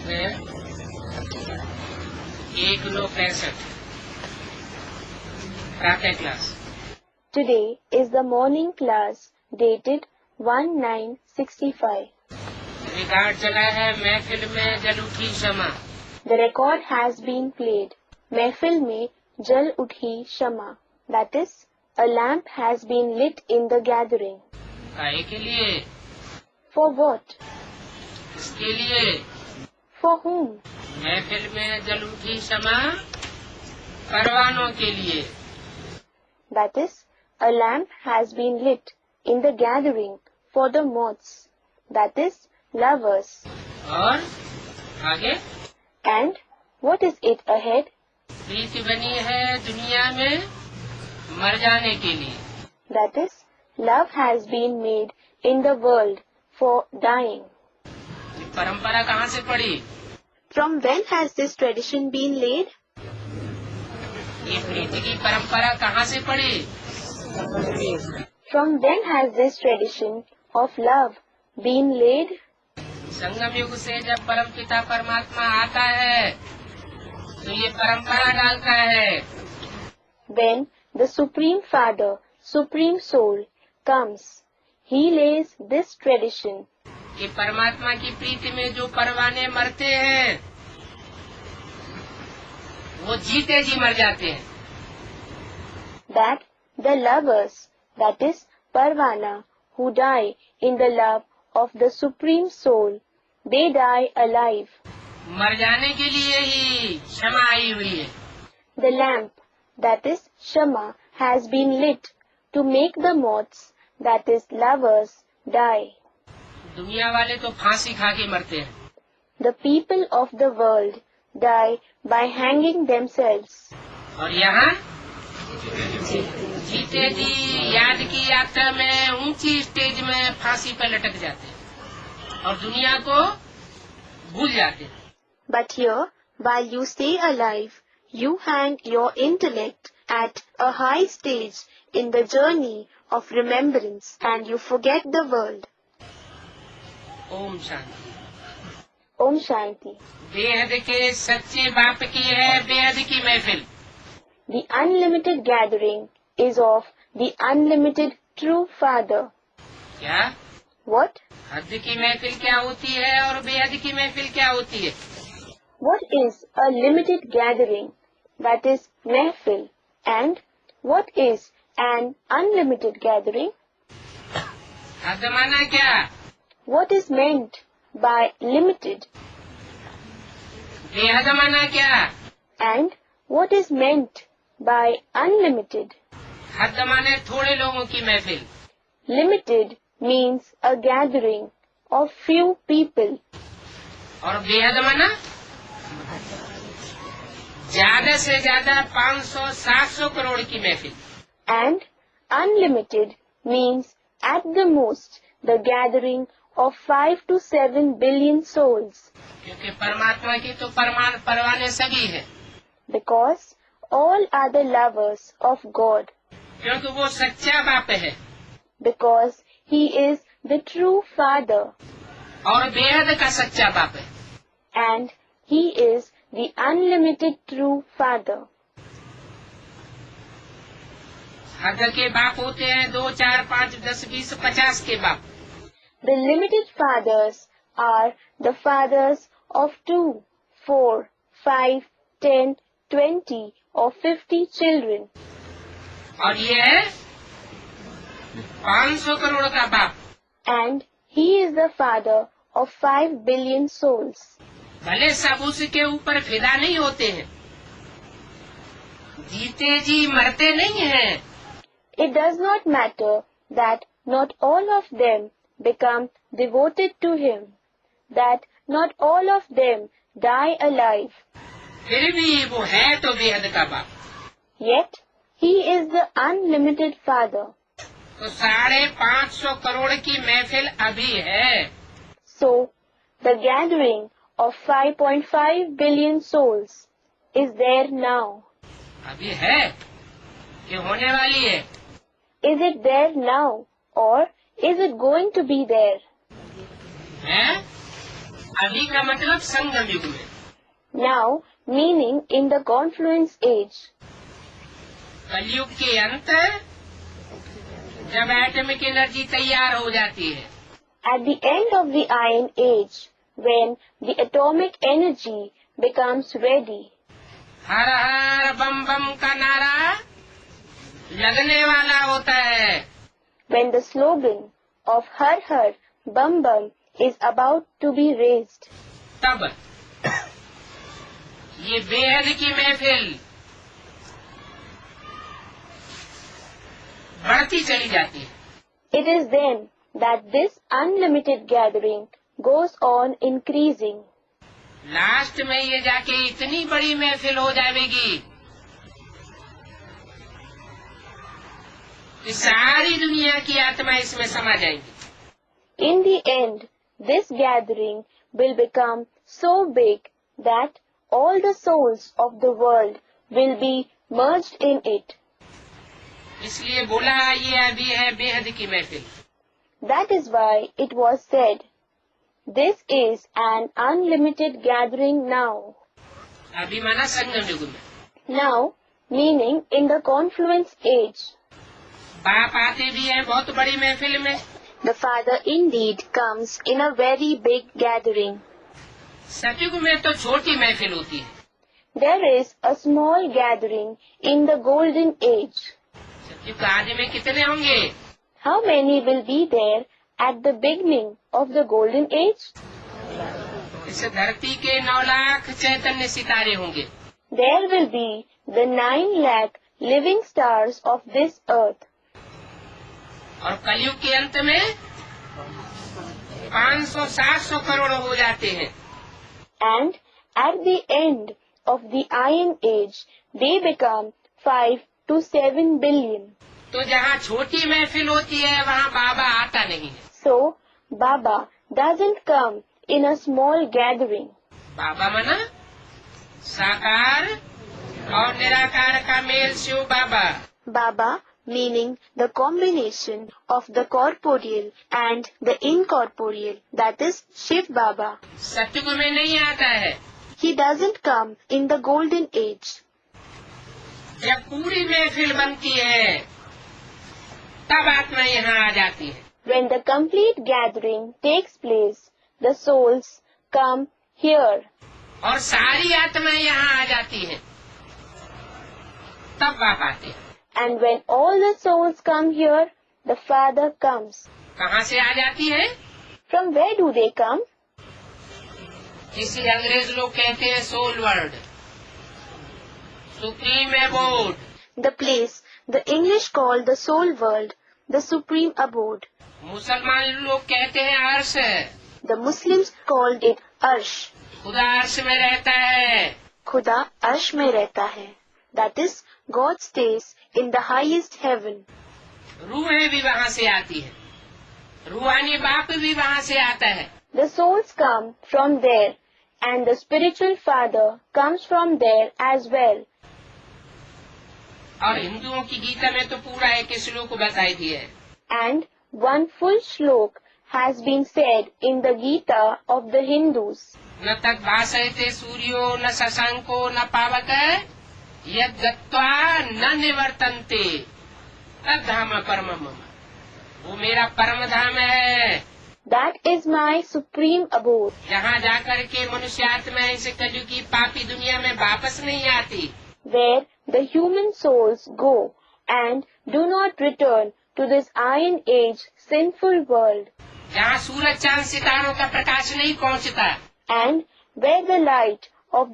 165 प्रातः class. Today is the morning class dated 1965. Record चला है महफिल में जल उठी शमा। The record has been played. महफिल में जल उठी शमा. That is, a lamp has been lit in the gathering. काहे के लिए? For what? इसके लिए। For whom? महफिल में जल उठी शमा परवानों के लिए। That is, a lamp has been lit in the gathering for the moths. That is, lovers. और आगे? And what is it ahead? प्रीति बनी है दुनिया में मर जाने के लिए। That is, love has been made in the world for dying. ये परंपरा कहाँ से पड़ी? From when has this tradition been laid? ये प्रीति की परंपरा कहाँ से पड़ी? From when has this tradition of love been laid? संगम युग से जब परमपिता परमात्मा आता है तो ये परंपरा डालता है। When the Supreme Father, Supreme Soul comes, he lays this tradition. कि परमात्मा की प्रीति में जो परवाने मरते हैं वो जीते जी मर जाते हैं। That the lovers, that is Parvana, who die in the love of the Supreme Soul, they die alive. मर जाने के लिए ही क्षमा आई हुई है। The lamp, that is Shama, has been lit to make the moths, that is lovers, die. दुनिया वाले तो फांसी खा के मरते हैं। The people of the world die by hanging themselves. और यहाँ जीते जी याद की यात्रा में ऊंची स्टेज में फांसी पर लटक जाते हैं और दुनिया को भूल जाते हैं। But here, while you stay alive, you hang your intellect at a high stage in the journey of remembrance and you forget the world. Om Shanti. Om Shanti. बेहद के सच्चे बाप की है बेहद की महफिल। The unlimited gathering is of the unlimited true Father. क्या? What? हद की महफिल क्या होती है और बेहद की महफिल क्या होती है? What is a limited gathering, that is Mehfil, and what is an unlimited gathering? हद माना क्या? What is meant by limited, बेहद माना क्या? and what is meant by unlimited? हद माने थोड़े लोगों की महफिल Limited means a gathering of few people, और बेहद माना ज्यादा से ज्यादा 500-700 करोड़ की महफिल। and unlimited means at the most the gathering of 5 to 7 billion souls, क्योंकि परमात्मा की तो परवाने सभी है। because all are the lovers of God, क्योंकि वो सच्चा बाप है because he is the true Father और बेहद का सच्चा बाप है। and he is the unlimited true Father. हद के बाप होते हैं 2, 4, 5, 10, 20, 50 के बाप। The limited fathers are the fathers of 2, 4, 5, 10, 20 or 50 children. और ये है 500 करोड़ का बाप। And he is the father of 5 billion souls. भले सब उसके ऊपर फिदा नहीं होते हैं, जीते जी मरते नहीं हैं, It does not matter that not all of them become devoted to him, that not all of them die alive, फिर भी वो है तो बेहद का बाप। yet he is the unlimited Father. तो 550 करोड़ की महफिल अभी है। So, the gathering of 5.5 billion souls is there now. अभी है कि होने वाली है? Is it there now or is it going to be there? है? अभी का मतलब संगम युग में। Now, meaning in the confluence age. कलयुग के अंत, जब एटॉमिक एनर्जी तैयार हो जाती है। At the end of the Iron Age, when the atomic energy becomes ready. हर हर बम बम का नारा लगने वाला होता है। When the slogan of Har Har Bam Bam is about to be raised. तब ये बेहद की महफिल बढ़ती चली जाती है। It is then that this unlimited gathering goes on increasing. Last में ये जाके इतनी बड़ी महफिल हो जाएगी कि सारी दुनिया की आत्मा इसमें समा जाएंगी। In the end, this gathering will become so big that all the souls of the world will be merged in it. इसलिए बोला ये अभी है बेहद की महफिल। That is why it was said, this is an unlimited gathering now. अभी माना संगम युग में। Now, meaning in the confluence age. बाप आते भी हैं बहुत बड़ी महफिल में। The Father indeed comes in a very big gathering. सतयुग में तो छोटी महफिल होती है। There is a small gathering in the golden age. सतयुग का आदि में कितने होंगे? How many will be there at the beginning of the golden age? इस धरती के 9 लाख चैतन्य सितारे होंगे। There will be the 9 lakh living stars of this earth. और कलयुग के अंत में 500-700 करोड़ हो जाते हैं। And at the end of the Iron Age, they become 5 to 7 billion. तो जहाँ छोटी महफिल होती है वहाँ बाबा आता नहीं है। So, Baba doesn't come in a small gathering. बाबा मना साकार और निराकार का मेल Shiv Baba. Baba meaning the combination of the corporeal and the incorporeal, that is Shiv Baba. सतयुग में नहीं आता है। He doesn't come in the golden age. जब पूरी महफिल बनती है तब आत्मा यहाँ आ जाती है। When the complete gathering takes place, the souls come here. और सारी आत्मा यहाँ आ जाती है तब बाप आते हैं। And when all the souls come here, the Father comes. कहाँ से आ जाती है? From where do they come? जिसे अंग्रेज लोग कहते हैं soul world, supreme abode. The place the English call the soul world, the supreme abode. मुसलमान लोग कहते हैं अर्श। The Muslims called it Arsh. खुदा अर्श में रहता है। खुदा अर्श में रहता है. That is, God stays in the highest heaven. रूहें भी वहाँ से आती है, रूहानी बाप भी वहाँ से आता है। The souls come from there, and the spiritual father comes from there as well. और हिंदुओं की गीता में तो पूरा एक श्लोक बताई दी है। And one full shlok has been said in the Gita of the Hindus. न तद भाषयते सूर्यो न शशांको न पावक यद गत्वा न निवर्तन्ते तद धाम परम मम। वो मेरा परम धाम है। That is my supreme abode. जहाँ जाकर के मनुष्य आत्मा इस कलयुग की पापी दुनिया में वापस नहीं आती। Where the human souls go and do not return to this Iron Age sinful world. जहाँ सूरज चांद सितारों का प्रकाश नहीं पहुँचता। And where the light